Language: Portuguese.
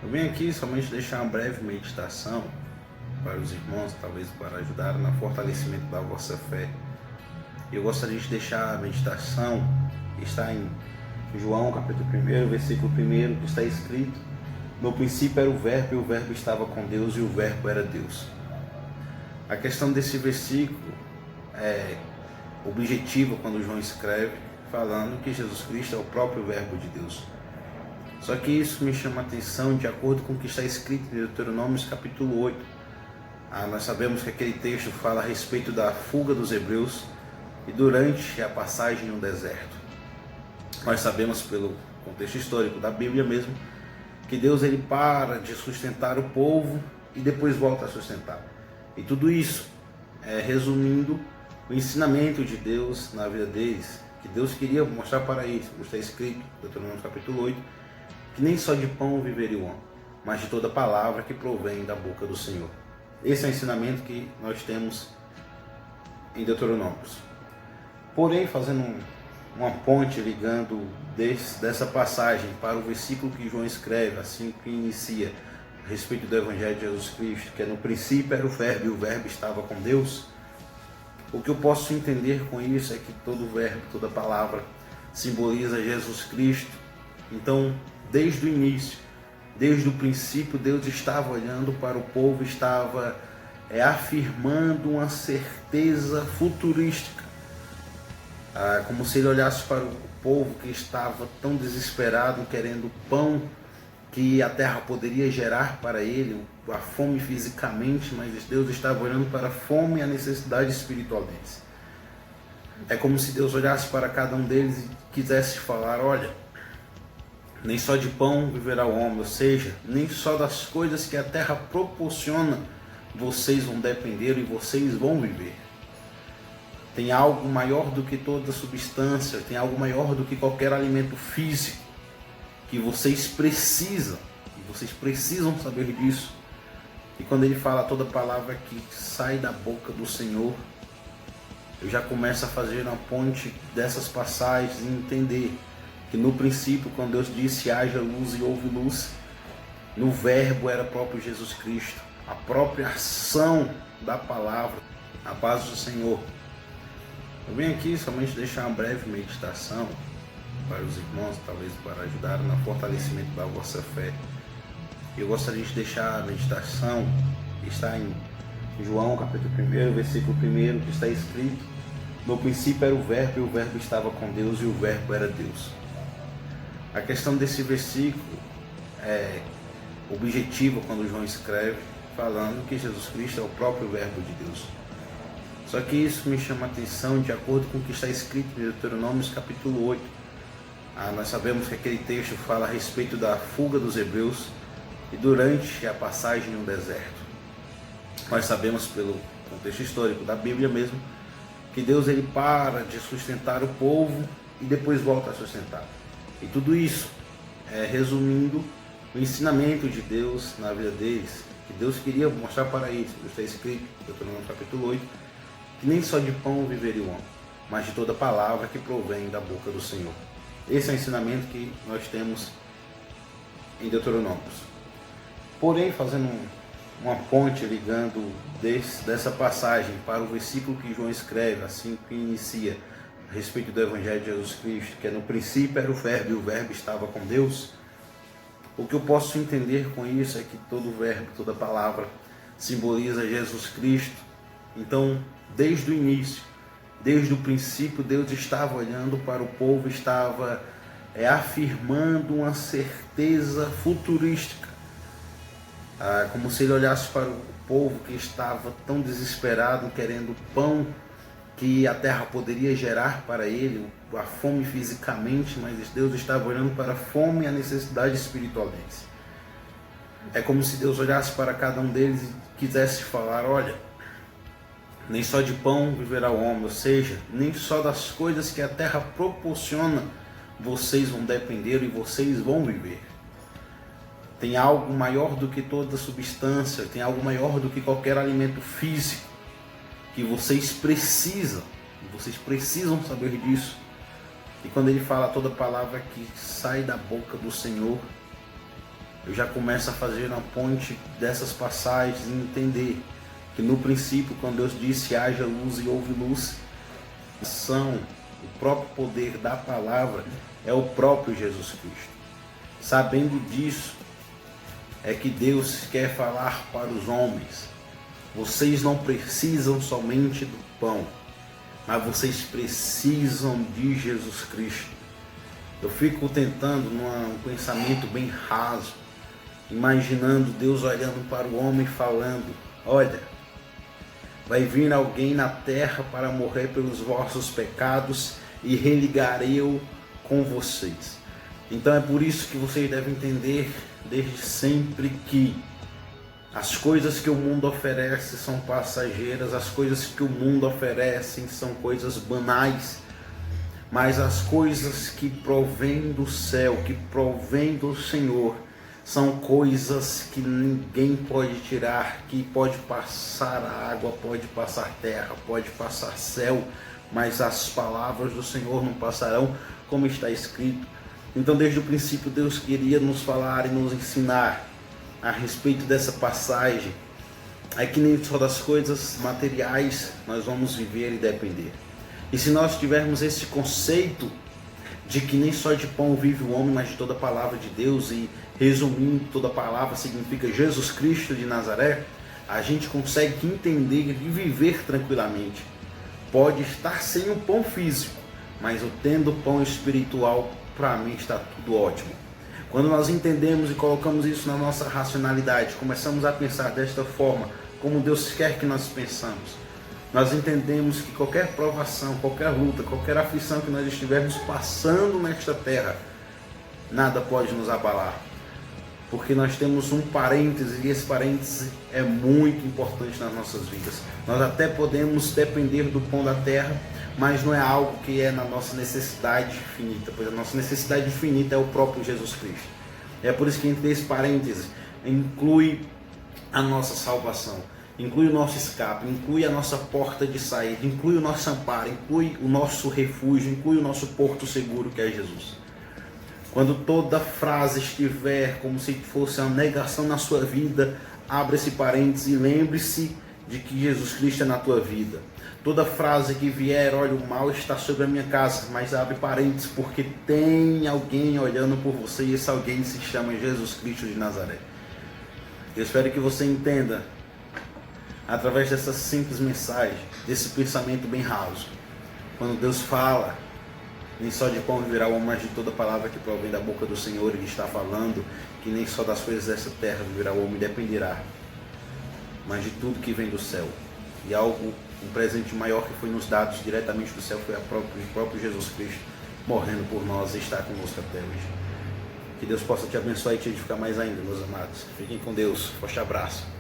Eu venho aqui somente deixar uma breve meditação para os irmãos, talvez para ajudar no fortalecimento da vossa fé. Eu gostaria de deixar a meditação que está em João capítulo 1, versículo 1, que está escrito: no princípio era o verbo, e o verbo estava com Deus, e o verbo era Deus. A questão desse versículo é objetiva quando João escreve, falando que Jesus Cristo é o próprio verbo de Deus. Só que isso me chama a atenção de acordo com o que está escrito em Deuteronômio capítulo 8. Nós sabemos que aquele texto fala a respeito da fuga dos hebreus e durante a passagem no deserto. Nós sabemos pelo contexto histórico da Bíblia mesmo, que Deus ele para de sustentar o povo e depois volta a sustentar. E tudo isso resumindo o ensinamento de Deus na vida deles, que Deus queria mostrar para eles, como está escrito em Deuteronômio capítulo 8, que nem só de pão viveria o homem, mas de toda palavra que provém da boca do Senhor. Esse é o ensinamento que nós temos em Deuteronômio. Porém, fazendo uma ponte ligando dessa passagem para o versículo que João escreve, assim que inicia a respeito do Evangelho de Jesus Cristo, que é: no princípio era o verbo, e o verbo estava com Deus. O que eu posso entender com isso é que todo verbo, toda palavra simboliza Jesus Cristo. Então, desde o início, desde o princípio, Deus estava olhando para o povo, estava afirmando uma certeza futurística. Como se ele olhasse para o povo que estava tão desesperado, querendo pão que a terra poderia gerar para ele, a fome fisicamente, mas Deus estava olhando para a fome e a necessidade espiritual deles. É como se Deus olhasse para cada um deles e quisesse falar: olha, nem só de pão viverá o homem, ou seja, nem só das coisas que a terra proporciona vocês vão depender e vocês vão viver. Tem algo maior do que toda substância, tem algo maior do que qualquer alimento físico que vocês precisam, e vocês precisam saber disso. E quando ele fala toda palavra que sai da boca do Senhor, eu já começo a fazer uma ponte dessas passagens e entender que no princípio, quando Deus disse haja luz e houve luz, no verbo era próprio Jesus Cristo, a própria ação da palavra. A paz do Senhor. Eu venho aqui somente deixar uma breve meditação para os irmãos, talvez para ajudar no fortalecimento da vossa fé. Eu gostaria de deixar a meditação que está em João capítulo 1, versículo 1, que está escrito: no princípio era o verbo, e o verbo estava com Deus, e o verbo era Deus. A questão desse versículo é objetiva quando João escreve, falando que Jesus Cristo é o próprio verbo de Deus. Só que isso me chama a atenção de acordo com o que está escrito em Deuteronômio capítulo 8. Nós sabemos que aquele texto fala a respeito da fuga dos hebreus e durante a passagem no deserto. Nós sabemos pelo contexto histórico da Bíblia mesmo, que Deus ele para de sustentar o povo e depois volta a sustentar. E tudo isso resumindo o ensinamento de Deus na vida deles, que Deus queria mostrar para eles, como está escrito em Deuteronômio capítulo 8, que nem só de pão viveria o homem, mas de toda palavra que provém da boca do Senhor. Esse é o ensinamento que nós temos em Deuteronômio. Porém, fazendo uma ponte ligando dessa passagem para o versículo que João escreve, assim que inicia a respeito do Evangelho de Jesus Cristo, que é: no princípio era o verbo, e o verbo estava com Deus. O que eu posso entender com isso é que todo verbo, toda palavra simboliza Jesus Cristo. Então, desde o início, desde o princípio, Deus estava olhando para o povo, estava afirmando uma certeza futurística. Como se ele olhasse para o povo que estava tão desesperado, querendo pão que a terra poderia gerar para ele, a fome fisicamente, mas Deus estava olhando para a fome e a necessidade espiritual deles. É como se Deus olhasse para cada um deles e quisesse falar: olha, nem só de pão viverá o homem, ou seja, nem só das coisas que a terra proporciona vocês vão depender e vocês vão viver. Tem algo maior do que toda substância, tem algo maior do que qualquer alimento físico que vocês precisam, e vocês precisam saber disso. E quando ele fala toda palavra que sai da boca do Senhor, eu já começo a fazer uma ponte dessas passagens e entender que no princípio, quando Deus disse haja luz e houve luz, o próprio poder da palavra é o próprio Jesus Cristo. Sabendo disso, é que Deus quer falar para os homens: vocês não precisam somente do pão, mas vocês precisam de Jesus Cristo. Eu fico tentando, num pensamento bem raso, imaginando Deus olhando para o homem e falando: olha, vai vir alguém na terra para morrer pelos vossos pecados e religarei eu com vocês. Então é por isso que vocês devem entender desde sempre que as coisas que o mundo oferece são passageiras, as coisas que o mundo oferece são coisas banais, mas as coisas que provêm do céu, que provêm do Senhor, são coisas que ninguém pode tirar, que pode passar água, pode passar terra, pode passar céu, mas as palavras do Senhor não passarão, como está escrito. Então desde o princípio Deus queria nos falar e nos ensinar a respeito dessa passagem. É que nem só das coisas materiais nós vamos viver e depender. E se nós tivermos esse conceito de que nem só de pão vive o homem, mas de toda a palavra de Deus, e resumindo, toda a palavra significa Jesus Cristo de Nazaré, a gente consegue entender e viver tranquilamente. Pode estar sem o pão físico, mas eu tendo o pão espiritual, para mim está tudo ótimo. Quando nós entendemos e colocamos isso na nossa racionalidade, começamos a pensar desta forma, como Deus quer que nós pensamos, nós entendemos que qualquer provação, qualquer luta, qualquer aflição que nós estivermos passando nesta terra, nada pode nos abalar. Porque nós temos um parêntese, e esse parêntese é muito importante nas nossas vidas. Nós até podemos depender do pão da terra, mas não é algo que é na nossa necessidade infinita, pois a nossa necessidade infinita é o próprio Jesus Cristo. É por isso que entre esse parêntese inclui a nossa salvação, inclui o nosso escape, inclui a nossa porta de saída, inclui o nosso amparo, inclui o nosso refúgio, inclui o nosso porto seguro, que é Jesus. Quando toda frase estiver como se fosse uma negação na sua vida, abra esse parênteses e lembre-se de que Jesus Cristo é na tua vida. Toda frase que vier, olha, o mal está sobre a minha casa, mas abre parênteses, porque tem alguém olhando por você, e esse alguém se chama Jesus Cristo de Nazaré. Eu espero que você entenda, através dessa simples mensagem, desse pensamento bem raso, quando Deus fala: nem só de pão viverá o homem, mas de toda palavra que provém da boca do Senhor. Ele está falando que nem só das coisas dessa terra viverá o homem, dependerá, mas de tudo que vem do céu. E algo, um presente maior que foi nos dado diretamente do céu foi o próprio Jesus Cristo, morrendo por nós e está conosco até hoje. Que Deus possa te abençoar e te edificar mais ainda, meus amados. Fiquem com Deus. Forte abraço.